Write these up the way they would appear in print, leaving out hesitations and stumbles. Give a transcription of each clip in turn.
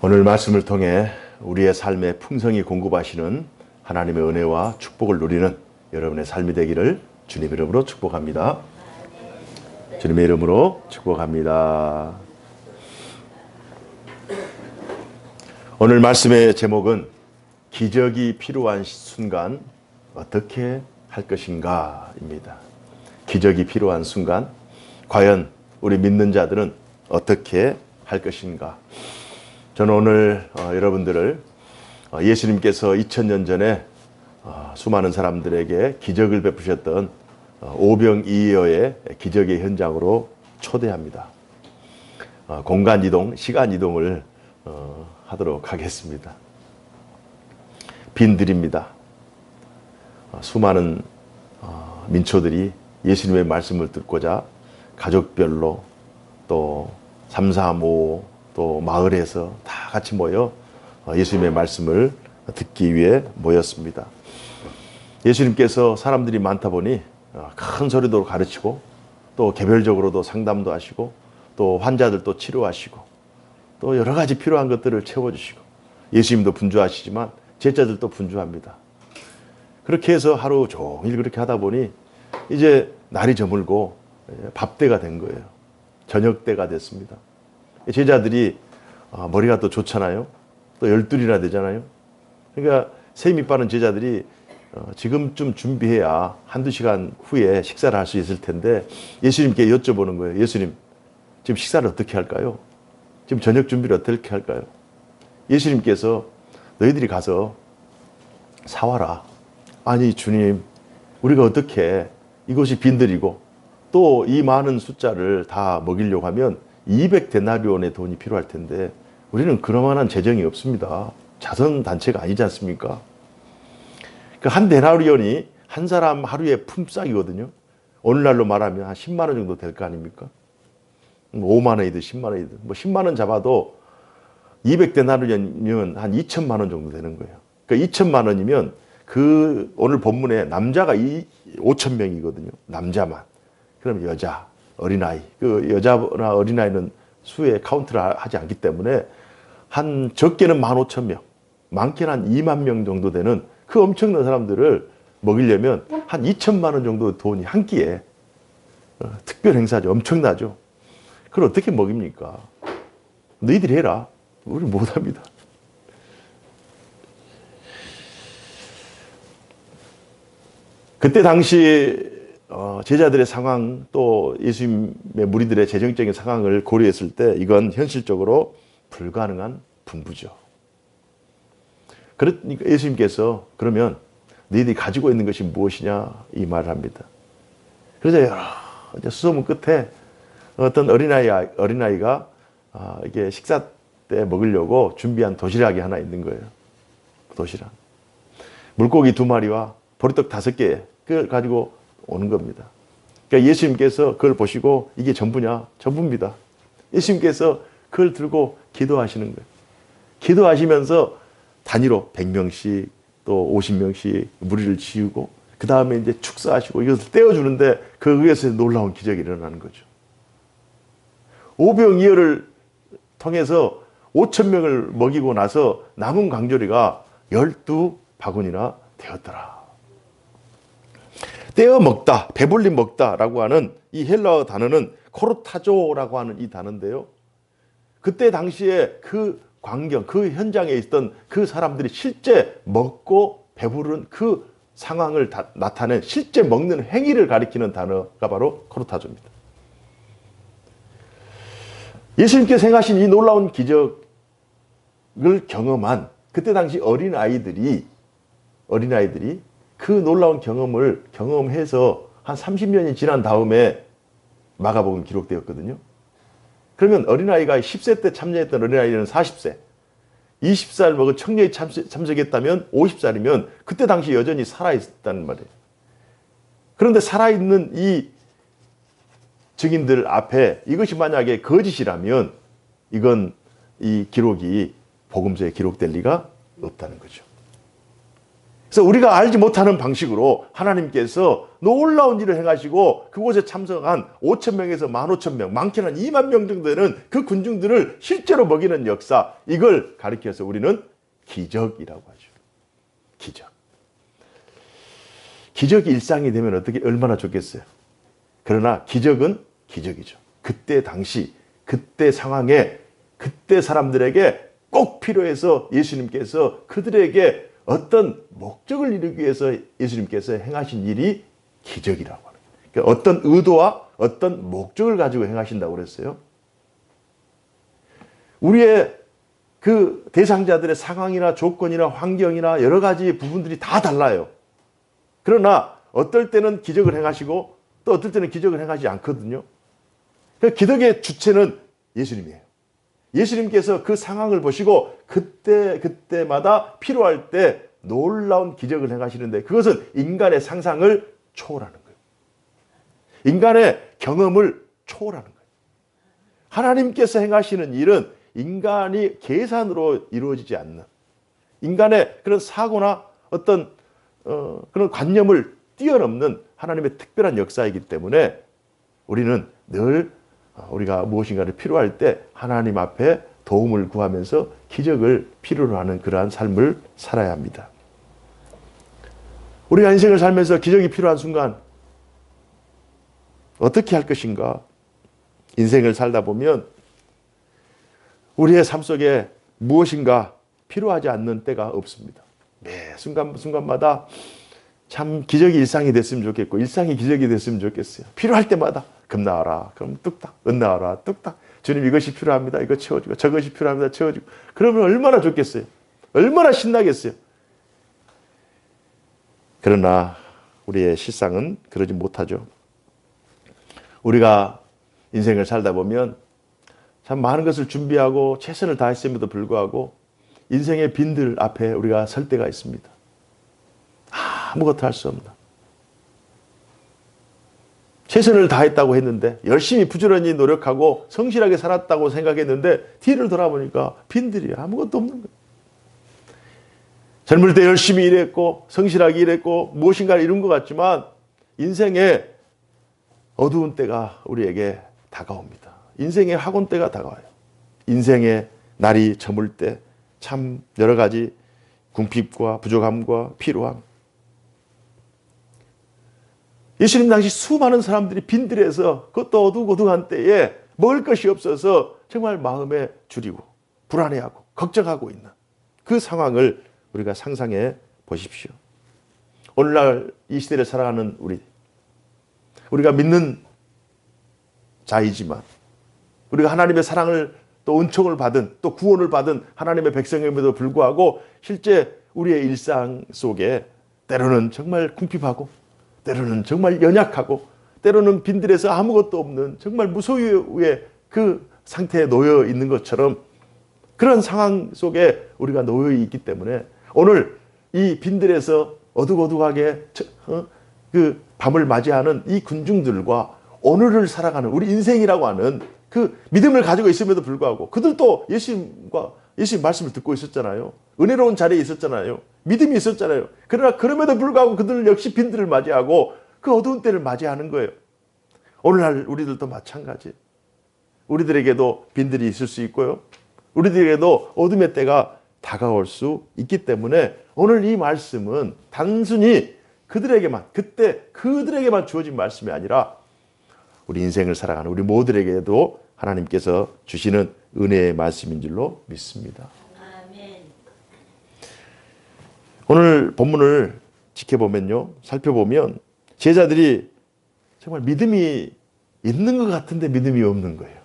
오늘 말씀을 통해 우리의 삶에 풍성히 공급하시는 하나님의 은혜와 축복을 누리는 여러분의 삶이 되기를 주님의 이름으로 축복합니다. 주님의 이름으로 축복합니다. 오늘 말씀의 제목은 기적이 필요한 순간 어떻게 할 것인가 입니다. 기적이 필요한 순간 과연 우리 믿는 자들은 어떻게 할 것인가. 저는 오늘 여러분들을 예수님께서 2000년 전에 수많은 사람들에게 기적을 베푸셨던 오병이어의 기적의 현장으로 초대합니다. 공간 이동, 시간 이동을 하도록 하겠습니다. 빈들입니다. 수많은 민초들이 예수님의 말씀을 듣고자 가족별로 또 3, 4, 5 또 마을에서 다 같이 모여 예수님의 말씀을 듣기 위해 모였습니다. 예수님께서 사람들이 많다 보니 큰 소리로 가르치고 또 개별적으로도 상담도 하시고 또 환자들도 치료하시고 또 여러 가지 필요한 것들을 채워주시고 예수님도 분주하시지만 제자들도 분주합니다. 그렇게 해서 하루 종일 그렇게 하다 보니 이제 날이 저물고 밥때가 된 거예요. 저녁때가 됐습니다. 제자들이 머리가 또 좋잖아요. 또 12이나 되잖아요. 그러니까 세임이 빠른 제자들이 지금쯤 준비해야 한두 시간 후에 식사를 할 수 있을 텐데 예수님께 여쭤보는 거예요. 예수님, 지금 식사를 어떻게 할까요? 지금 저녁 준비를 어떻게 할까요? 예수님께서 너희들이 가서 사와라. 아니 주님, 우리가 어떻게 이곳이 빈들이고 또 이 많은 숫자를 다 먹이려고 하면 200데나리온의 돈이 필요할 텐데 우리는 그러만한 재정이 없습니다. 자선단체가 아니지 않습니까? 그 한 데나리온이 한 사람 하루에 품삯이거든요. 오늘날로 말하면 한 10만 원 정도 될 거 아닙니까? 5만 원이든 10만 원이든 뭐 10만 원 잡아도 200데나리온이면 한 2천만 원 정도 되는 거예요. 그러니까 2천만 원이면 그 오늘 본문에 남자가 5천 명이거든요. 남자만. 그럼 여자, 어린아이. 그 여자나 어린아이는 수에 카운트를 하지 않기 때문에 한 적게는 15,000명, 많게는 한 2만 명 정도 되는 그 엄청난 사람들을 먹이려면 한 2천만 원 정도 돈이 한 끼에 특별 행사죠. 엄청나죠. 그걸 어떻게 먹입니까? 너희들이 해라. 우리 못합니다. 그때 당시 제자들의 상황 또 예수님의 무리들의 재정적인 상황을 고려했을 때 이건 현실적으로 불가능한 분부죠. 그러니까 예수님께서 그러면 너희들이 가지고 있는 것이 무엇이냐 이 말을 합니다. 그래서 여러 수소문 끝에 어떤 어린아이가 이게 식사 때 먹으려고 준비한 도시락이 하나 있는 거예요. 도시락. 물고기 2마리와 보리떡 5개 그걸 가지고 오는 겁니다. 그러니까 예수님께서 그걸 보시고 이게 전부냐? 전부입니다. 예수님께서 그걸 들고 기도하시는 거예요. 기도하시면서 단위로 100명씩 또 50명씩 무리를 지우고 그 다음에 이제 축사하시고 이것을 떼어주는데 그 위에서 놀라운 기적이 일어나는 거죠. 오병이어를 통해서 5,000명을 먹이고 나서 남은 강조리가 12바구니나 되었더라. 떼어 먹다, 배불리 먹다라고 하는 이 헬라어 단어는 코르타조라고 하는 이 단어인데요. 그때 당시에 그 광경, 그 현장에 있던 그 사람들이 실제 먹고 배부른 그 상황을 나타낸 실제 먹는 행위를 가리키는 단어가 바로 코르타조입니다. 예수님께서 행하신 이 놀라운 기적을 경험한 그때 당시 어린아이들이 그 놀라운 경험을 경험해서 한 30년이 지난 다음에 마가복음 기록되었거든요. 그러면 어린아이가 10세 때 참여했던 어린아이는 40세, 20살 먹은 청년이 참석했다면 50살이면 그때 당시 여전히 살아있다는 말이에요. 그런데 살아있는 이 증인들 앞에 이것이 만약에 거짓이라면 이건 이 기록이 복음서에 기록될 리가 없다는 거죠. 그래서 우리가 알지 못하는 방식으로 하나님께서 놀라운 일을 행하시고 그곳에 참석한 5,000명에서 15,000명, 많게는 2만 명 정도 되는 그 군중들을 실제로 먹이는 역사, 이걸 가리켜서 우리는 기적이라고 하죠. 기적. 기적이 일상이 되면 어떻게 얼마나 좋겠어요. 그러나 기적은 기적이죠. 그때 당시, 그때 상황에, 그때 사람들에게 꼭 필요해서 예수님께서 그들에게 어떤 목적을 이루기 위해서 예수님께서 행하신 일이 기적이라고 하는 거예요. 그러니까 어떤 의도와 어떤 목적을 가지고 행하신다고 그랬어요. 우리의 그 대상자들의 상황이나 조건이나 환경이나 여러 가지 부분들이 다 달라요. 그러나 어떨 때는 기적을 행하시고 또 어떨 때는 기적을 행하지 않거든요. 그 기적의 주체는 예수님이에요. 예수님께서 그 상황을 보시고 그때마다 필요할 때 놀라운 기적을 행하시는데 그것은 인간의 상상을 초월하는 거예요. 인간의 경험을 초월하는 거예요. 하나님께서 행하시는 일은 인간이 계산으로 이루어지지 않는 인간의 그런 사고나 어떤 그런 관념을 뛰어넘는 하나님의 특별한 역사이기 때문에 우리는 늘 우리가 무엇인가를 필요할 때 하나님 앞에 도움을 구하면서 기적을 필요로 하는 그러한 삶을 살아야 합니다. 우리가 인생을 살면서 기적이 필요한 순간 어떻게 할 것인가? 인생을 살다 보면 우리의 삶 속에 무엇인가 필요하지 않는 때가 없습니다. 매 순간마다 참 기적이 일상이 됐으면 좋겠고 일상이 기적이 됐으면 좋겠어요. 필요할 때마다 금 나와라. 그럼 뚝딱. 은 나와라. 뚝딱. 주님 이것이 필요합니다. 이거 채워주고 저것이 필요합니다. 채워주고. 그러면 얼마나 좋겠어요. 얼마나 신나겠어요. 그러나 우리의 실상은 그러지 못하죠. 우리가 인생을 살다 보면 참 많은 것을 준비하고 최선을 다했음에도 불구하고 인생의 빈들 앞에 우리가 설 때가 있습니다. 아무것도 할 수 없나. 최선을 다했다고 했는데 열심히 부지런히 노력하고 성실하게 살았다고 생각했는데 뒤를 돌아보니까 빈들이야. 아무것도 없는 거예요. 젊을 때 열심히 일했고 성실하게 일했고 무엇인가를 이룬 것 같지만 인생의 어두운 때가 우리에게 다가옵니다. 인생의 학원 때가 다가와요. 인생의 날이 저물 때 참 여러 가지 궁핍과 부족함과 피로함. 예수님 당시 수많은 사람들이 빈들에서 그것도 어두고두한 때에 먹을 것이 없어서 정말 마음에 주리고 불안해하고 걱정하고 있는 그 상황을 우리가 상상해 보십시오. 오늘날 이 시대를 살아가는 우리가 믿는 자이지만 우리가 하나님의 사랑을 또 은총을 받은 또 구원을 받은 하나님의 백성임에도 불구하고 실제 우리의 일상 속에 때로는 정말 궁핍하고 때로는 정말 연약하고 때로는 빈들에서 아무것도 없는 정말 무소유의 그 상태에 놓여 있는 것처럼 그런 상황 속에 우리가 놓여 있기 때문에 오늘 이 빈들에서 어둑어둑하게 그 밤을 맞이하는 이 군중들과 오늘을 살아가는 우리 인생이라고 하는 그 믿음을 가지고 있음에도 불구하고 그들도 예수님 말씀을 듣고 있었잖아요. 은혜로운 자리에 있었잖아요. 믿음이 있었잖아요. 그러나 그럼에도 불구하고 그들 역시 빈들을 맞이하고 그 어두운 때를 맞이하는 거예요. 오늘날 우리들도 마찬가지. 우리들에게도 빈들이 있을 수 있고요. 우리들에게도 어둠의 때가 다가올 수 있기 때문에 오늘 이 말씀은 단순히 그들에게만 주어진 말씀이 아니라 우리 인생을 살아가는 우리 모두에게도 하나님께서 주시는 은혜의 말씀인 줄로 믿습니다. 아멘. 오늘 본문을 살펴보면 제자들이 정말 믿음이 있는 것 같은데 믿음이 없는 거예요.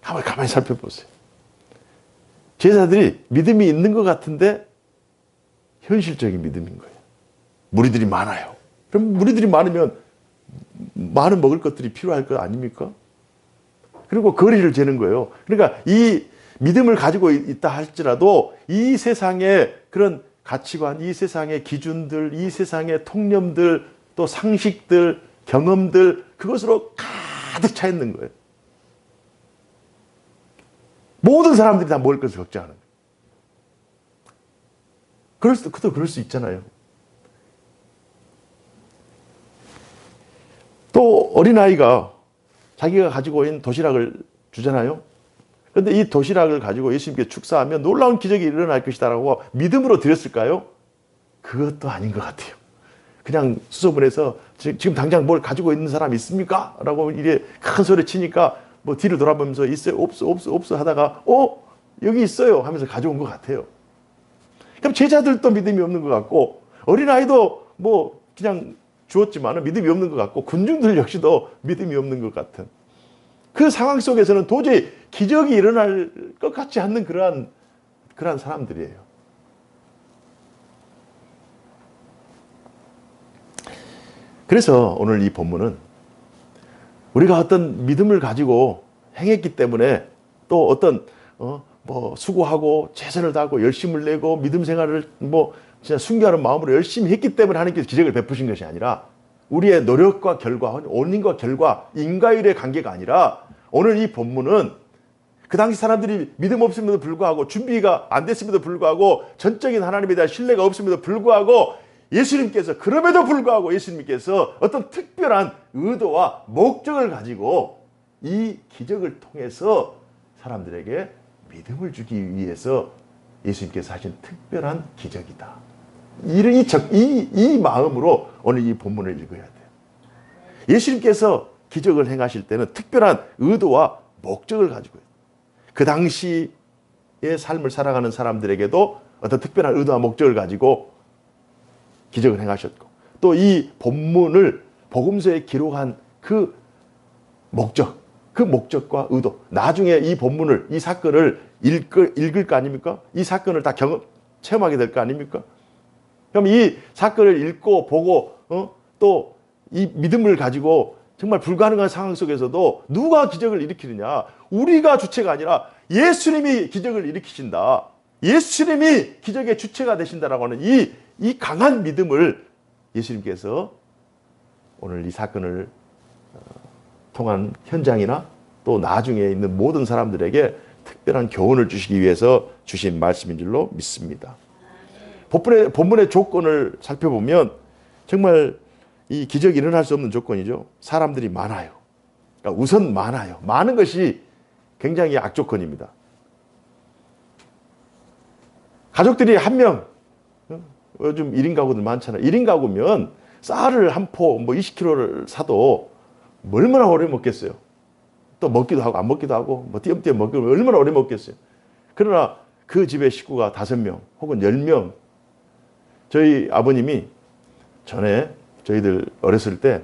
가만히 살펴보세요. 제자들이 믿음이 있는 것 같은데 현실적인 믿음인 거예요. 무리들이 많아요. 그럼 무리들이 많으면 많은 먹을 것들이 필요할 것 아닙니까? 그리고 거리를 재는 거예요. 그러니까 이 믿음을 가지고 있다 할지라도 이 세상의 그런 가치관, 이 세상의 기준들, 이 세상의 통념들, 또 상식들, 경험들 그것으로 가득 차 있는 거예요. 모든 사람들이 다 먹을 것을 걱정하는 거예요. 그럴 수 있잖아요. 어린아이가 자기가 가지고 있는 도시락을 주잖아요. 그런데 이 도시락을 가지고 예수님께 축사하면 놀라운 기적이 일어날 것이다라고 믿음으로 드렸을까요? 그것도 아닌 것 같아요. 그냥 수소문해서 지금 당장 뭘 가지고 있는 사람 있습니까? 라고 이래 큰 소리 치니까 뭐 뒤를 돌아보면서 있어요? 없어 하다가 여기 있어요 하면서 가져온 것 같아요. 그럼 제자들도 믿음이 없는 것 같고 어린아이도 뭐 그냥 주었지만 믿음이 없는 것 같고 군중들 역시도 믿음이 없는 것 같은 그 상황 속에서는 도저히 기적이 일어날 것 같지 않는 그러한 사람들이에요. 그래서 오늘 이 본문은 우리가 어떤 믿음을 가지고 행했기 때문에 또 어떤 뭐 수고하고 최선을 다하고 열심을 내고 믿음 생활을 뭐 진짜 순교하는 마음으로 열심히 했기 때문에 하나님께서 기적을 베푸신 것이 아니라 우리의 노력과 결과, 원인과 결과, 인과율의 관계가 아니라 오늘 이 본문은 그 당시 사람들이 믿음 없음에도 불구하고 준비가 안 됐음에도 불구하고 전적인 하나님에 대한 신뢰가 없음에도 불구하고 예수님께서 그럼에도 불구하고 예수님께서 어떤 특별한 의도와 목적을 가지고 이 기적을 통해서 사람들에게 믿음을 주기 위해서 예수님께서 하신 특별한 기적이다. 이 마음으로 오늘 이 본문을 읽어야 돼요. 예수님께서 기적을 행하실 때는 특별한 의도와 목적을 가지고 그 당시의 삶을 살아가는 사람들에게도 어떤 특별한 의도와 목적을 가지고 기적을 행하셨고 또 이 본문을 복음서에 기록한 그 목적과 의도 나중에 이 본문을 이 사건을 읽을 거 아닙니까? 이 사건을 다 체험하게 될 거 아닙니까? 그럼 이 사건을 읽고 보고 또 이 믿음을 가지고 정말 불가능한 상황 속에서도 누가 기적을 일으키느냐? 우리가 주체가 아니라 예수님이 기적을 일으키신다. 예수님이 기적의 주체가 되신다라고 하는 이 강한 믿음을 예수님께서 오늘 이 사건을 통한 현장이나 또 나중에 있는 모든 사람들에게 특별한 교훈을 주시기 위해서 주신 말씀인 줄로 믿습니다. 본문의 조건을 살펴보면 정말 이 기적이 일어날 수 없는 조건이죠. 사람들이 많아요. 그러니까 우선 많아요. 많은 것이 굉장히 악조건입니다. 가족들이 한 명, 요즘 1인 가구들 많잖아요. 1인 가구면 쌀을 한 포, 뭐 20kg를 사도 얼마나 오래 먹겠어요. 또 먹기도 하고 안 먹기도 하고 뭐 띄엄띄엄 먹기도 얼마나 오래 먹겠어요. 그러나 그 집의 식구가 5명 혹은 10명. 저희 아버님이 전에 저희들 어렸을 때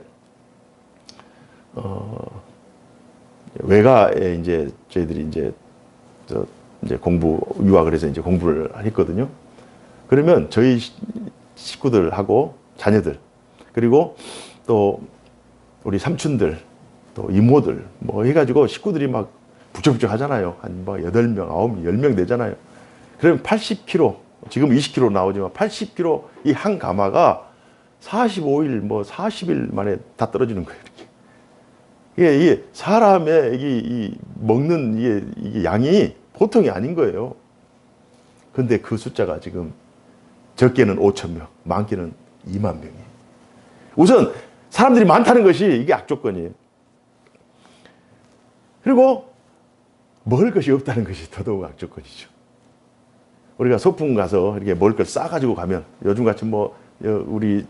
외가에 이제 저희들이 이제 공부 유학을 해서 이제 공부를 했거든요. 그러면 저희 식구들하고 자녀들 그리고 또 우리 삼촌들 또 이모들 뭐 해가지고 식구들이 막 북적북적 하잖아요. 한 뭐 8명, 9명, 10명 되잖아요. 그러면 80kg, 지금 20kg 나오지만 80kg 이 한 가마가 45일, 뭐 40일 만에 다 떨어지는 거예요. 이렇게. 이게 사람의 이 먹는 이게 양이 보통이 아닌 거예요. 근데 그 숫자가 지금 적게는 5,000명, 많게는 2만 명이에요. 우선 사람들이 많다는 것이 이게 악조건이에요. 그리고 먹을 것이 없다는 것이 더더욱 악조건이죠. 우리가 소풍 가서 이렇게 먹을 걸 싸가지고 가면 요즘같이 뭐 우리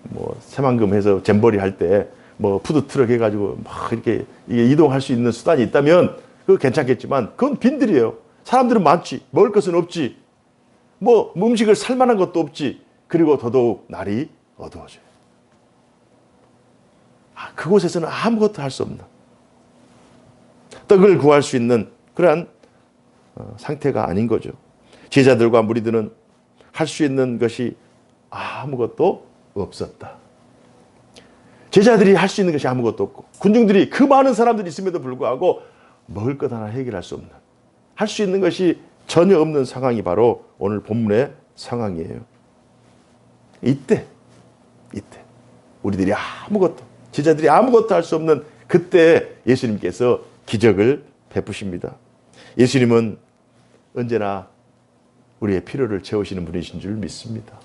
뭐 새만금 해서 잼버리 할 때 뭐 푸드트럭 해가지고 막 이렇게 이동할 수 있는 수단이 있다면 그거 괜찮겠지만 그건 빈들이에요. 사람들은 많지. 먹을 것은 없지. 뭐 음식을 살 만한 것도 없지. 그리고 더더욱 날이 어두워져요. 그곳에서는 아무것도 할 수 없는 떡을 구할 수 있는 그러한 상태가 아닌 거죠. 제자들과 무리들은 할 수 있는 것이 아무것도 없었다. 제자들이 할 수 있는 것이 아무것도 없고 군중들이 그 많은 사람들이 있음에도 불구하고 먹을 것 하나 해결할 수 없는 할 수 있는 것이 전혀 없는 상황이 바로 오늘 본문의 상황이에요. 이때 우리들이 제자들이 아무것도 할 수 없는 그때 예수님께서 기적을 베푸십니다. 예수님은 언제나 우리의 필요를 채우시는 분이신 줄 믿습니다.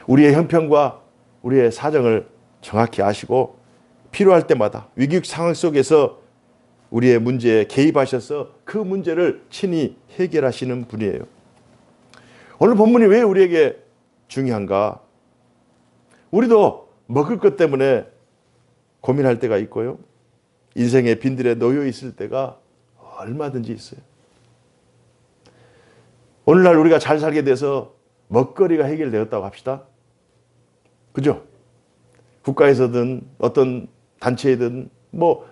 우리의 형편과 우리의 사정을 정확히 아시고 필요할 때마다 위기 상황 속에서 우리의 문제에 개입하셔서 그 문제를 친히 해결하시는 분이에요. 오늘 본문이 왜 우리에게 중요한가? 우리도 먹을 것 때문에 고민할 때가 있고요. 인생의 빈들에 놓여 있을 때가 얼마든지 있어요. 오늘날 우리가 잘 살게 돼서 먹거리가 해결되었다고 합시다. 그죠? 국가에서든 어떤 단체이든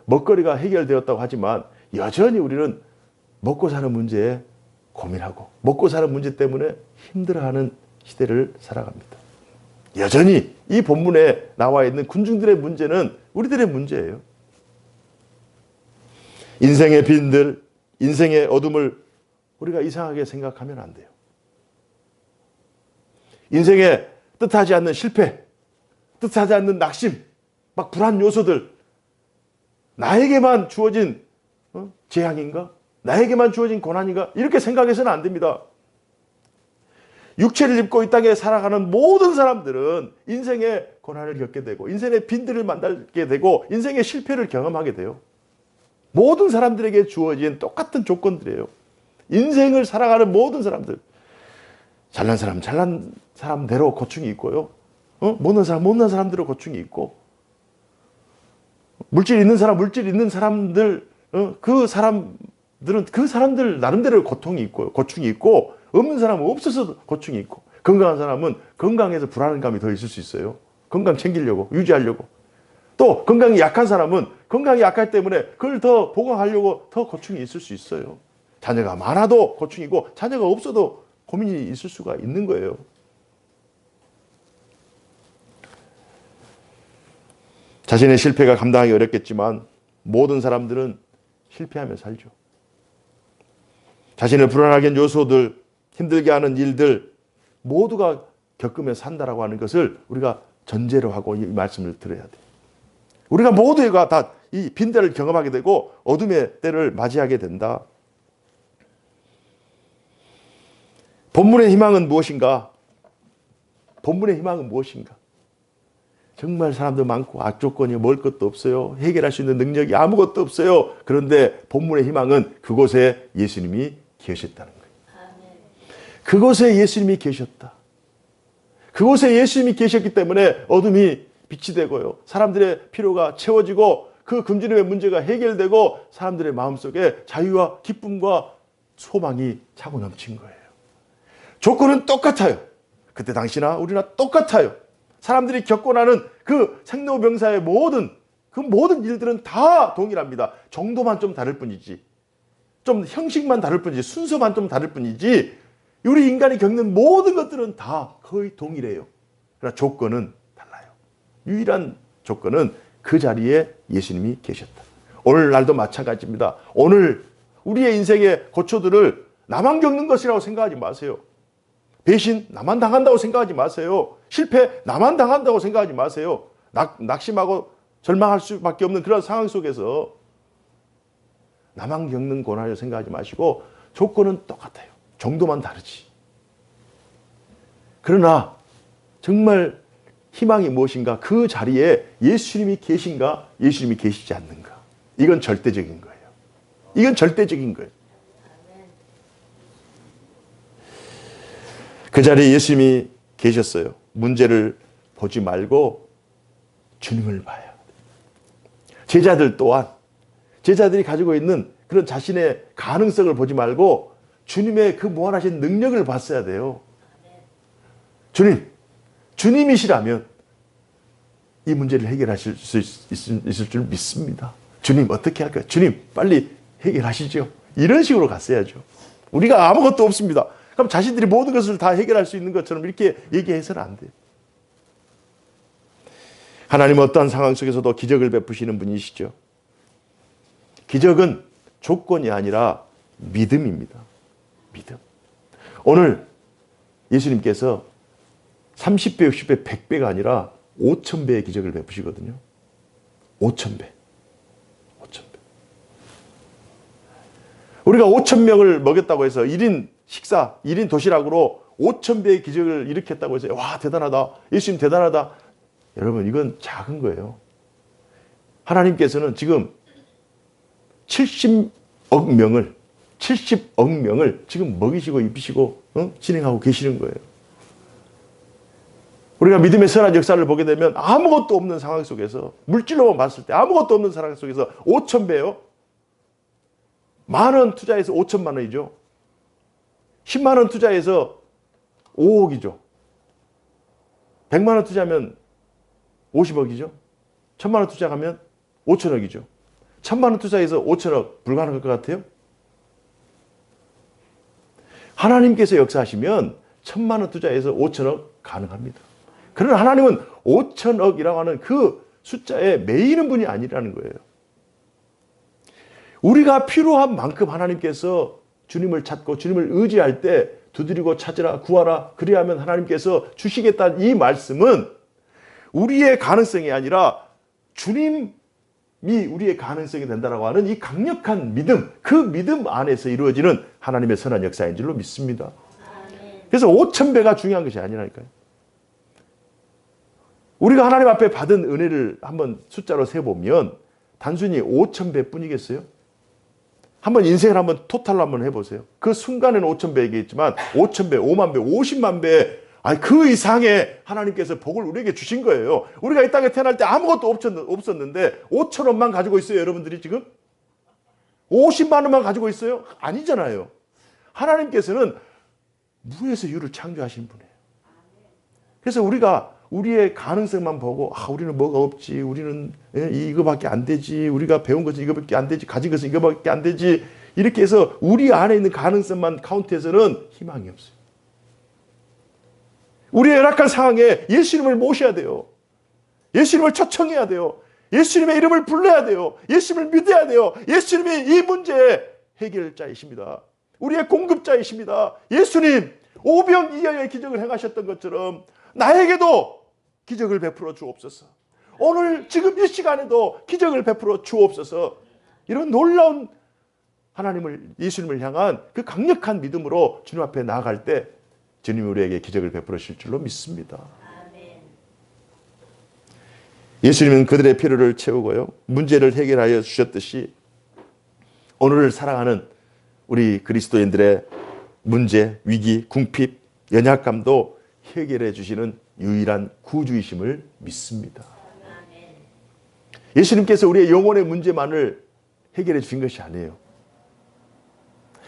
먹거리가 해결되었다고 하지만 여전히 우리는 먹고 사는 문제에 고민하고 먹고 사는 문제 때문에 힘들어하는 시대를 살아갑니다. 여전히 이 본문에 나와 있는 군중들의 문제는 우리들의 문제예요. 인생의 빈들, 인생의 어둠을 우리가 이상하게 생각하면 안 돼요. 인생에 뜻하지 않는 실패, 뜻하지 않는 낙심, 막 불안 요소들, 나에게만 주어진 재앙인가? 나에게만 주어진 고난인가? 이렇게 생각해서는 안 됩니다. 육체를 입고 이 땅에 살아가는 모든 사람들은 인생의 고난을 겪게 되고 인생의 빈들을 만나게 되고 인생의 실패를 경험하게 돼요. 모든 사람들에게 주어진 똑같은 조건들이에요. 인생을 살아가는 모든 사람들, 잘난 사람 잘난 사람대로 고충이 있고요. 못난 사람 못난 사람대로 고충이 있고, 물질 있는 사람 물질 있는 사람들, 그 사람들은 그 사람들 나름대로 고통이 있고 고충이 있고, 없는 사람은 없어서 고충이 있고, 건강한 사람은 건강해서 불안감이 더 있을 수 있어요. 건강 챙기려고 유지하려고. 또 건강이 약한 사람은 건강이 약할 때문에 그걸 더 보강하려고 더 고충이 있을 수 있어요. 자녀가 많아도 고충이고 자녀가 없어도 고민이 있을 수가 있는 거예요. 자신의 실패가 감당하기 어렵겠지만 모든 사람들은 실패하며 살죠. 자신을 불안하게 하는 요소들, 힘들게 하는 일들 모두가 겪으며 산다라고 하는 것을 우리가 전제로 하고 이 말씀을 들어야 돼요. 우리가 모두가 다 이 빈대를 경험하게 되고 어둠의 때를 맞이하게 된다. 본문의 희망은 무엇인가? 본문의 희망은 무엇인가? 정말 사람도 많고 악조건이 먹을 것도 없어요. 해결할 수 있는 능력이 아무것도 없어요. 그런데 본문의 희망은 그곳에 예수님이 계셨다는 거예요. 그곳에 예수님이 계셨다. 그곳에 예수님이 계셨기 때문에 어둠이 빛이 되고요. 사람들의 필요가 채워지고 그 금주님의 문제가 해결되고 사람들의 마음속에 자유와 기쁨과 소망이 차고 넘친 거예요. 조건은 똑같아요. 그때 당시나 우리나 똑같아요. 사람들이 겪고 나는 그 생로병사의 모든 일들은 다 동일합니다. 정도만 좀 다를 뿐이지, 좀 형식만 다를 뿐이지, 순서만 좀 다를 뿐이지, 우리 인간이 겪는 모든 것들은 다 거의 동일해요. 그러나 조건은 달라요. 유일한 조건은 그 자리에 예수님이 계셨다. 오늘날도 마찬가지입니다. 오늘 우리의 인생의 고초들을 나만 겪는 것이라고 생각하지 마세요. 배신 나만 당한다고 생각하지 마세요. 실패 나만 당한다고 생각하지 마세요. 낙심하고 절망할 수밖에 없는 그런 상황 속에서 나만 겪는 고난이라고 생각하지 마시고 조건은 똑같아요. 정도만 다르지. 그러나 정말 희망이 무엇인가? 그 자리에 예수님이 계신가? 예수님이 계시지 않는가? 이건 절대적인 거예요. 이건 절대적인 거예요. 그 자리에 예수님이 계셨어요. 문제를 보지 말고 주님을 봐야 돼요. 제자들 또한 제자들이 가지고 있는 그런 자신의 가능성을 보지 말고 주님의 그 무한하신 능력을 봤어야 돼요. 주님이시라면 이 문제를 해결하실 수 있을 줄 믿습니다. 주님 어떻게 할까요? 주님 빨리 해결하시죠. 이런 식으로 갔어야죠. 우리가 아무것도 없습니다. 그럼 자신들이 모든 것을 다 해결할 수 있는 것처럼 이렇게 얘기해서는 안 돼요. 하나님은 어떠한 상황 속에서도 기적을 베푸시는 분이시죠. 기적은 조건이 아니라 믿음입니다. 믿음. 오늘 예수님께서 30배, 60배, 100배가 아니라 5,000배의 기적을 베푸시거든요. 5,000배. 5,000배. 우리가 5,000명을 먹였다고 해서 1인 식사, 1인 도시락으로 5,000배의 기적을 일으켰다고 해서 와 대단하다. 예수님 대단하다. 여러분 이건 작은 거예요. 하나님께서는 지금 70억 명을 지금 먹이시고 입히시고 진행하고 계시는 거예요. 우리가 믿음의 선한 역사를 보게 되면 아무것도 없는 상황 속에서, 물질로만 봤을 때 아무것도 없는 상황 속에서 5,000배요. 10,000원 투자해서 5천만 원이죠. 10만 원 투자해서 5억이죠. 100만 원 투자하면 50억이죠. 1,000만 원 투자하면 5천억이죠. 1,000만 원 투자해서 5천억 불가능할 것 같아요? 하나님께서 역사하시면 1,000만 원 투자해서 5천억 가능합니다. 그러나 하나님은 5천억이라고 하는 그 숫자에 매이는 분이 아니라는 거예요. 우리가 필요한 만큼 하나님께서 주님을 찾고 주님을 의지할 때 두드리고 찾으라 구하라 그리하면 하나님께서 주시겠다는 이 말씀은 우리의 가능성이 아니라 주님이 우리의 가능성이 된다라고 하는 이 강력한 믿음, 그 믿음 안에서 이루어지는 하나님의 선한 역사인 줄로 믿습니다. 그래서 5,000배가 중요한 것이 아니라니까요. 우리가 하나님 앞에 받은 은혜를 한번 숫자로 세보면 단순히 5,000배 뿐이겠어요? 한번 인생을 한번 토탈로 한번 해보세요. 그 순간에는 5,000배이겠지만 5,000배, 5만 배, 50만 배, 그 이상의 하나님께서 복을 우리에게 주신 거예요. 우리가 이 땅에 태어날 때 아무것도 없었는데 5,000원만 가지고 있어요, 여러분들이 지금? 50만 원만 가지고 있어요? 아니잖아요. 하나님께서는 무에서 유를 창조하신 분이에요. 그래서 우리가 우리의 가능성만 보고 우리는 뭐가 없지, 우리는 이거밖에 안 되지, 우리가 배운 것은 이거밖에 안 되지, 가진 것은 이거밖에 안 되지, 이렇게 해서 우리 안에 있는 가능성만 카운트해서는 희망이 없어요. 우리의 열악한 상황에 예수님을 모셔야 돼요. 예수님을 초청해야 돼요. 예수님의 이름을 불러야 돼요. 예수님을 믿어야 돼요. 예수님이 이 문제의 해결자이십니다. 우리의 공급자이십니다. 예수님, 오병이어의 기적을 행하셨던 것처럼 나에게도 기적을 베풀어 주옵소서. 오늘 지금 이 시간에도 기적을 베풀어 주옵소서. 이런 놀라운 하나님을, 예수님을 향한 그 강력한 믿음으로 주님 앞에 나아갈 때 주님이 우리에게 기적을 베풀어 주실 줄로 믿습니다. 예수님은 그들의 필요를 채우고요, 문제를 해결하여 주셨듯이 오늘을 살아가는 우리 그리스도인들의 문제, 위기, 궁핍, 연약감도 해결해 주시는 유일한 구주이심을 믿습니다. 예수님께서 우리의 영혼의 문제만을 해결해 주신 것이 아니에요.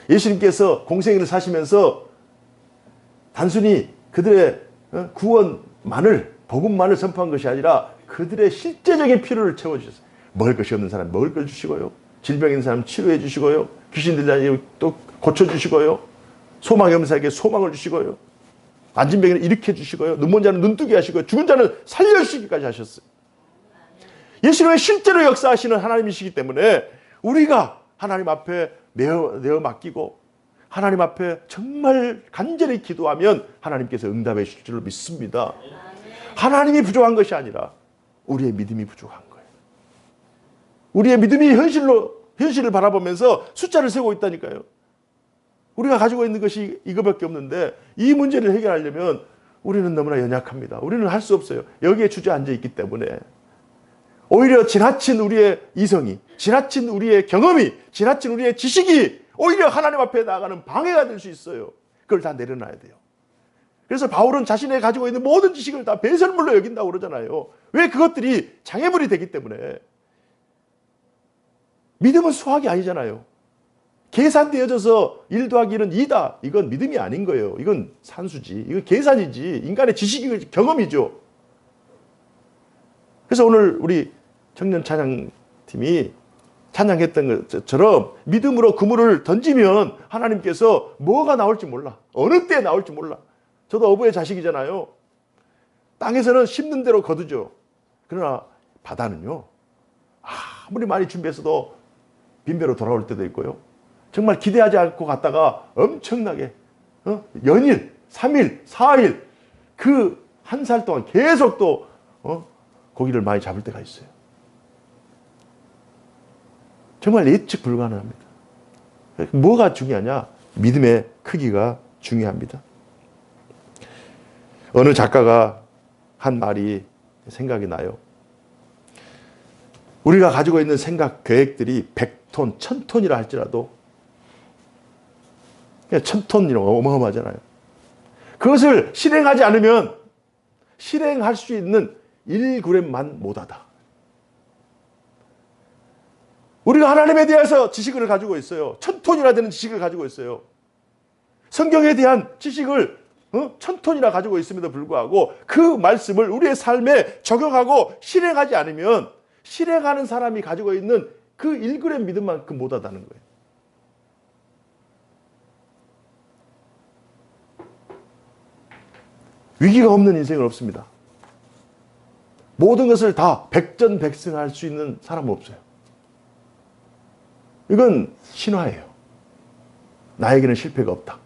예수님께서 공생애를 사시면서 단순히 그들의 구원만을, 복음만을 선포한 것이 아니라 그들의 실제적인 필요를 채워주셨어요. 먹을 것이 없는 사람 먹을 걸 주시고요, 질병 있는 사람 치료해 주시고요, 귀신 들린 자를 또 고쳐주시고요, 소망이 없는 사람에게 소망을 주시고요, 앉은 병인을 일으켜 주시고요, 눈먼 자는 눈뜨게 하시고요, 죽은 자는 살려주시기까지 하셨어요. 예수님의 실제로 역사하시는 하나님이시기 때문에 우리가 하나님 앞에 내어 맡기고 하나님 앞에 정말 간절히 기도하면 하나님께서 응답해 주실 줄로 믿습니다. 하나님이 부족한 것이 아니라 우리의 믿음이 부족한 거예요. 우리의 믿음이 현실을 바라보면서 숫자를 세고 있다니까요. 우리가 가지고 있는 것이 이거밖에 없는데 이 문제를 해결하려면 우리는 너무나 연약합니다. 우리는 할 수 없어요. 여기에 주저앉아 있기 때문에. 오히려 지나친 우리의 이성이, 지나친 우리의 경험이, 지나친 우리의 지식이 오히려 하나님 앞에 나아가는 방해가 될 수 있어요. 그걸 다 내려놔야 돼요. 그래서 바울은 자신이 가지고 있는 모든 지식을 다 배설물로 여긴다고 그러잖아요. 왜? 그것들이 장애물이 되기 때문에. 믿음은 수학이 아니잖아요. 계산되어져서 1 더하기 1은 2다. 이건 믿음이 아닌 거예요. 이건 산수지. 이건 계산이지. 인간의 지식이 경험이죠. 그래서 오늘 우리 청년 찬양팀이 찬양했던 것처럼 믿음으로 그물을 던지면 하나님께서 뭐가 나올지 몰라. 어느 때 나올지 몰라. 저도 어부의 자식이잖아요. 땅에서는 심는 대로 거두죠. 그러나 바다는요, 아무리 많이 준비했어도 빈배로 돌아올 때도 있고요. 정말 기대하지 않고 갔다가 엄청나게 연일, 3일, 4일 그 한 살 동안 계속 또 고기를 많이 잡을 때가 있어요. 정말 예측 불가능합니다. 뭐가 중요하냐? 믿음의 크기가 중요합니다. 어느 작가가 한 말이 생각이 나요. 우리가 가지고 있는 생각, 계획들이 100톤, 1000톤이라 할지라도 1000톤이면 어마어마하잖아요. 그것을 실행하지 않으면 실행할 수 있는 1g만 못하다. 우리가 하나님에 대해서 지식을 가지고 있어요. 1000톤이나 되는 지식을 가지고 있어요. 성경에 대한 지식을 1000톤이나 가지고 있음에도 불구하고 그 말씀을 우리의 삶에 적용하고 실행하지 않으면 실행하는 사람이 가지고 있는 그 1g 믿음만큼 못하다는 거예요. 위기가 없는 인생은 없습니다. 모든 것을 다 백전백승할 수 있는 사람은 없어요. 이건 신화예요. 나에게는 실패가 없다.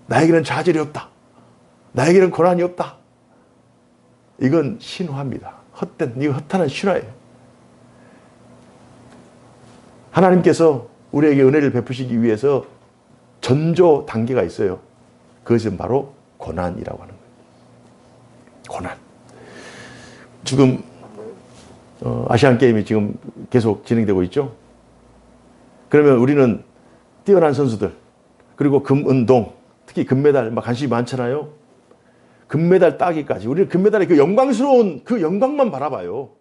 나에게는 좌절이 없다. 나에게는 고난이 없다. 이건 신화입니다. 이거 허탄한 신화예요. 하나님께서 우리에게 은혜를 베푸시기 위해서 전조 단계가 있어요. 그것은 바로 고난이라고 하는 거예요. 고난. 지금 아시안 게임이 지금 계속 진행되고 있죠. 그러면 우리는 뛰어난 선수들, 그리고 금은동, 특히 금메달 막 관심이 많잖아요. 금메달 따기까지 우리는 금메달의 그 영광스러운 그 영광만 바라봐요.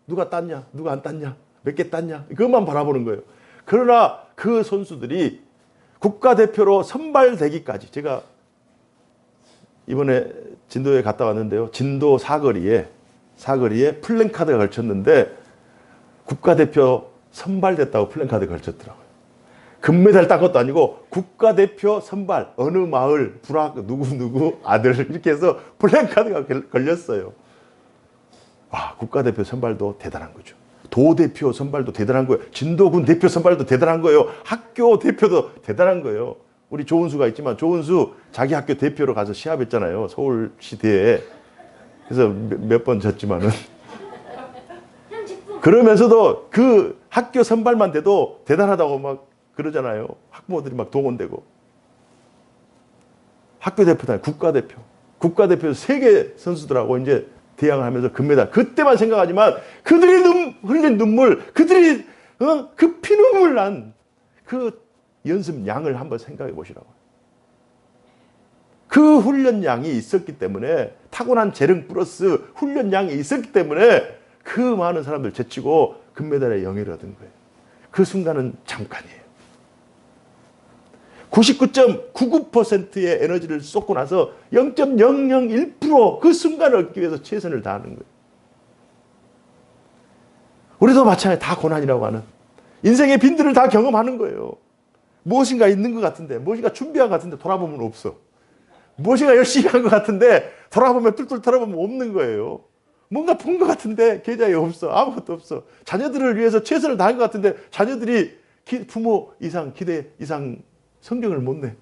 누가 땄냐, 누가 안 땄냐, 몇 개 땄냐, 그것만 바라보는 거예요. 그러나 그 선수들이 국가대표로 선발되기까지, 제가 이번에 진도에 갔다 왔는데요. 진도 사거리에 플랜카드가 걸쳤는데 국가대표 선발됐다고 플랜카드가 걸쳤더라고요. 금메달 딴 것도 아니고 국가대표 선발, 어느 마을, 불악, 누구 아들, 이렇게 해서 플랜카드가 걸렸어요. 아, 국가대표 선발도 대단한 거죠. 도대표 선발도 대단한 거예요. 진도군 대표 선발도 대단한 거예요. 학교 대표도 대단한 거예요. 우리 조은수가 있지만 조은수 자기 학교 대표로 가서 시합했잖아요. 서울시대에. 그래서 몇 번 졌지만은. 그러면서도 그 학교 선발만 돼도 대단하다고 막 그러잖아요. 학부모들이 막 동원되고. 학교 대표다, 국가대표. 국가대표 세계 선수들하고 이제 대항을 하면서 금메달. 그때만 생각하지만 그들이 흘린 눈물, 그들이 그 피눈물 난 그 연습 양을 한번 생각해 보시라고요. 그 훈련량이 있었기 때문에, 타고난 재능 플러스 훈련량이 있었기 때문에 그 많은 사람들 제치고 금메달의 영예를 얻은 거예요. 그 순간은 잠깐이에요. 99.99%의 에너지를 쏟고 나서 0.001% 그 순간을 얻기 위해서 최선을 다하는 거예요. 우리도 마찬가지, 다 고난이라고 하는 인생의 빈들을 다 경험하는 거예요. 무엇인가 있는 것 같은데, 무엇인가 준비한 것 같은데 돌아보면 없어. 무엇인가 열심히 한 것 같은데 돌아보면 뚫뚫 털어보면 없는 거예요. 뭔가 본 것 같은데 계좌에 없어. 아무것도 없어. 자녀들을 위해서 최선을 다한 것 같은데 자녀들이 부모 이상, 기대 이상 성적을 못 내.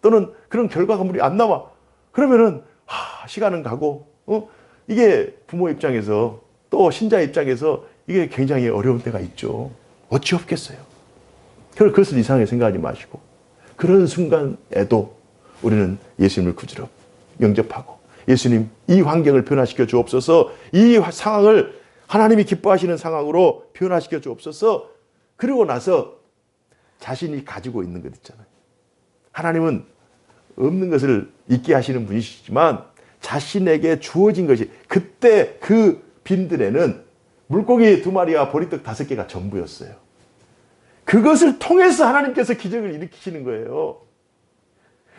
또는 그런 결과물이 안 나와. 그러면은 시간은 가고 이게 부모 입장에서 또 신자 입장에서 이게 굉장히 어려운 때가 있죠. 어찌 없겠어요. 그것을 이상하게 생각하지 마시고 그런 순간에도 우리는 예수님을 구주로 영접하고, 예수님 이 환경을 변화시켜 주옵소서, 이 상황을 하나님이 기뻐하시는 상황으로 변화시켜 주옵소서. 그리고 나서 자신이 가지고 있는 것 있잖아요. 하나님은 없는 것을 있게 하시는 분이시지만 자신에게 주어진 것이, 그때 그 빈들에는 물고기 2마리와 보리떡 5개가 전부였어요. 그것을 통해서 하나님께서 기적을 일으키시는 거예요.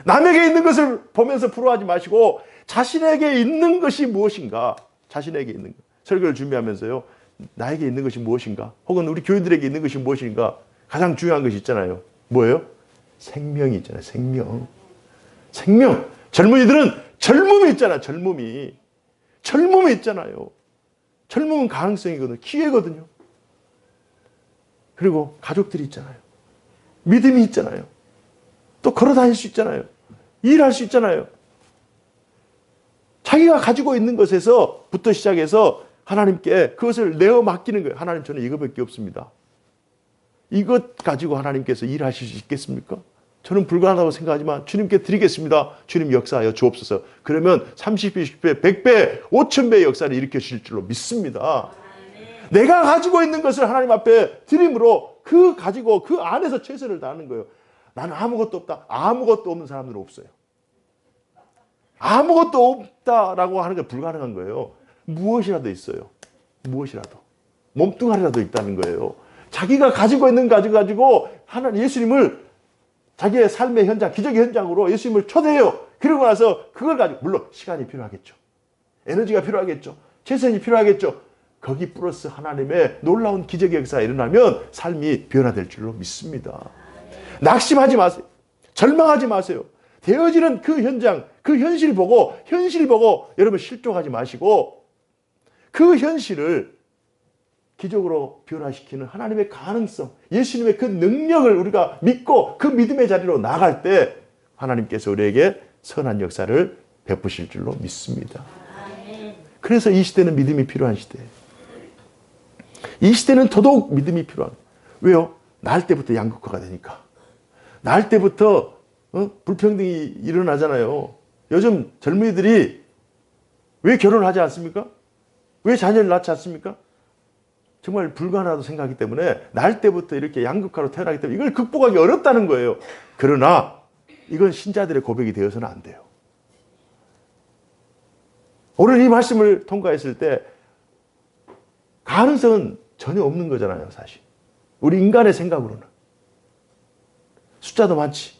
남에게 있는 것을 보면서 부러워하지 마시고 자신에게 있는 것이 무엇인가, 자신에게 있는 것. 설교를 준비하면서요, 나에게 있는 것이 무엇인가, 혹은 우리 교인들에게 있는 것이 무엇인가, 가장 중요한 것이 있잖아요. 뭐예요? 생명이 있잖아요. 생명. 젊은이들은 젊음이 있잖아요. 젊음이 있잖아요. 젊음은 가능성이거든요. 기회거든요. 그리고 가족들이 있잖아요. 믿음이 있잖아요. 또 걸어 다닐 수 있잖아요. 일할 수 있잖아요. 자기가 가지고 있는 것에서부터 시작해서 하나님께 그것을 내어 맡기는 거예요. 하나님, 저는 이거밖에 없습니다. 이것 가지고 하나님께서 일하실 수 있겠습니까? 저는 불가능하다고 생각하지만 주님께 드리겠습니다. 주님 역사하여 주옵소서. 그러면 30배, 10배, 100배, 5000배의 역사를 일으켜 주실 줄로 믿습니다. 내가 가지고 있는 것을 하나님 앞에 드림으로 그 가지고 그 안에서 최선을 다하는 거예요. 나는 아무것도 없다. 아무것도 없는 사람들은 없어요. 아무것도 없다라고 하는 게 불가능한 거예요. 무엇이라도 있어요. 무엇이라도. 몸뚱아리라도 있다는 거예요. 자기가 가지고 있는 거 가지고 하나님 예수님을 자기의 삶의 현장, 기적의 현장으로 예수님을 초대해요. 그러고 나서 그걸 가지고, 물론 시간이 필요하겠죠. 에너지가 필요하겠죠. 최선이 필요하겠죠. 거기 플러스 하나님의 놀라운 기적의 역사가 일어나면 삶이 변화될 줄로 믿습니다. 낙심하지 마세요. 절망하지 마세요. 되어지는 그 현장, 그 현실 보고 여러분 실족하지 마시고 그 현실을 기적으로 변화시키는 하나님의 가능성, 예수님의 그 능력을 우리가 믿고 그 믿음의 자리로 나갈 때 하나님께서 우리에게 선한 역사를 베푸실 줄로 믿습니다. 그래서 이 시대는 믿음이 필요한 시대예요. 이 시대는 더더욱 믿음이 필요한 거예요. 왜요? 날 때부터 양극화가 되니까. 날 때부터 불평등이 일어나잖아요. 요즘 젊은이들이 왜 결혼을 하지 않습니까? 왜 자녀를 낳지 않습니까? 정말 불가능하다고 생각하기 때문에 날 때부터 이렇게 양극화로 태어나기 때문에 이걸 극복하기 어렵다는 거예요. 그러나 이건 신자들의 고백이 되어서는 안 돼요. 오늘 이 말씀을 통과했을 때 가능성은 전혀 없는 거잖아요, 사실. 우리 인간의 생각으로는. 숫자도 많지.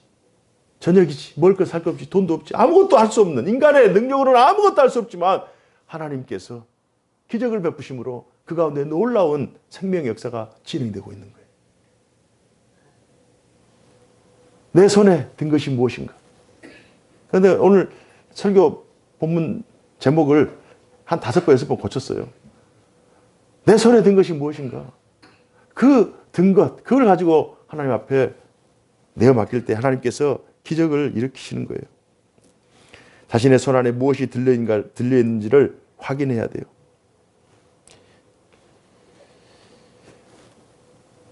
저녁이지. 먹을 것 살 것 없지. 돈도 없지. 아무것도 할 수 없는 인간의 능력으로는 아무것도 할 수 없지만 하나님께서 기적을 베푸심으로 그 가운데 놀라운 생명의 역사가 진행되고 있는 거예요. 내 손에 든 것이 무엇인가? 그런데 오늘 설교 본문 제목을 한 5번, 6번 고쳤어요. 내 손에 든 것이 무엇인가? 그 든 것, 그걸 가지고 하나님 앞에 내어 맡길 때 하나님께서 기적을 일으키시는 거예요. 자신의 손 안에 무엇이 들려있는지를 확인해야 돼요.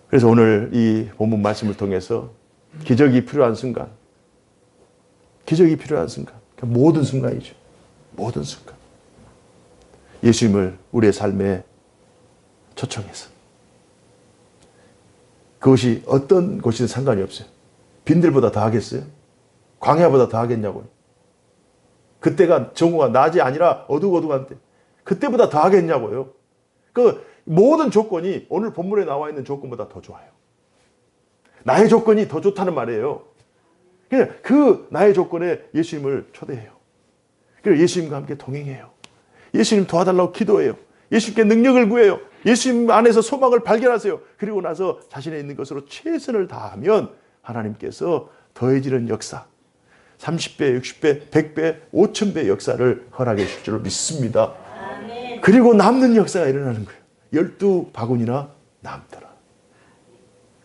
그래서 오늘 이 본문 말씀을 통해서 기적이 필요한 순간, 모든 순간이죠. 모든 순간. 예수님을 우리의 삶에 초청해서 그것이 어떤 곳이든 상관이 없어요. 빈들보다 더 하겠어요? 광야보다 더 하겠냐고요. 그때가 정오가 낮이 아니라 어둑어둑한 때. 그때보다 더 하겠냐고요. 그 모든 조건이 오늘 본문에 나와 있는 조건보다 더 좋아요. 나의 조건이 더 좋다는 말이에요. 그냥 그 나의 조건에 예수님을 초대해요. 그리고 예수님과 함께 동행해요. 예수님 도와달라고 기도해요. 예수님께 능력을 구해요. 예수님 안에서 소망을 발견하세요. 그리고 나서 자신의 있는 것으로 최선을 다하면 하나님께서 더해지는 역사, 30배, 60배, 100배, 5000배 역사를 허락해 주실 줄로 믿습니다. 아멘. 그리고 남는 역사가 일어나는 거예요. 12바구니나 남더라.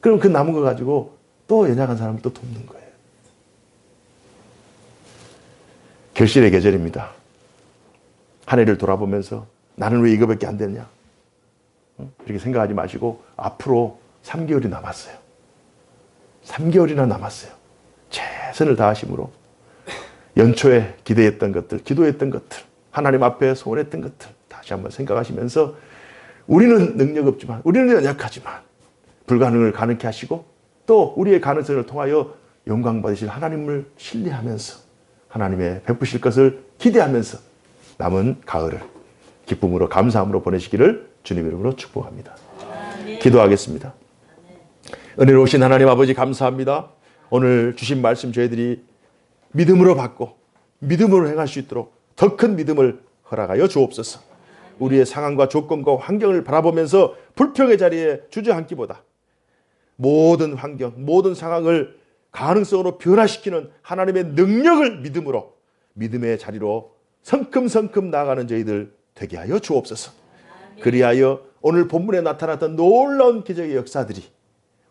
그럼 그 남은 거 가지고 또 연약한 사람을 또 돕는 거예요. 결실의 계절입니다. 한 해를 돌아보면서 나는 왜 이거밖에 안 되느냐? 이렇게 생각하지 마시고 앞으로 3개월이 남았어요. 3개월이나 남았어요. 최선을 다하심으로 연초에 기도했던 것들, 하나님 앞에 소원했던 것들 다시 한번 생각하시면서 우리는 능력 없지만, 우리는 연약하지만 불가능을 가능케 하시고 또 우리의 가능성을 통하여 영광 받으실 하나님을 신뢰하면서 하나님의 베푸실 것을 기대하면서 남은 가을을 기쁨으로 감사함으로 보내시기를 주님 이름으로 축복합니다. 기도하겠습니다. 은혜로우신 하나님 아버지 감사합니다. 오늘 주신 말씀 저희들이 믿음으로 받고 믿음으로 행할 수 있도록 더 큰 믿음을 허락하여 주옵소서. 우리의 상황과 조건과 환경을 바라보면서 불평의 자리에 주저앉기보다 모든 환경, 모든 상황을 가능성으로 변화시키는 하나님의 능력을 믿음으로 믿음의 자리로 성큼성큼 나아가는 저희들 되게 하여 주옵소서. 그리하여 오늘 본문에 나타났던 놀라운 기적의 역사들이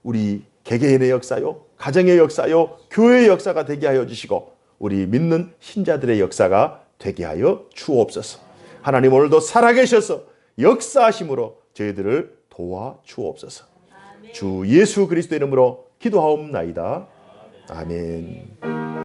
우리 개개인의 역사요, 가정의 역사요, 교회의 역사가 되게 하여 주시고 우리 믿는 신자들의 역사가 되게 하여 주옵소서. 하나님 오늘도 살아계셔서 역사하심으로 저희들을 도와 주옵소서. 주 예수 그리스도 이름으로 기도하옵나이다. 아멘.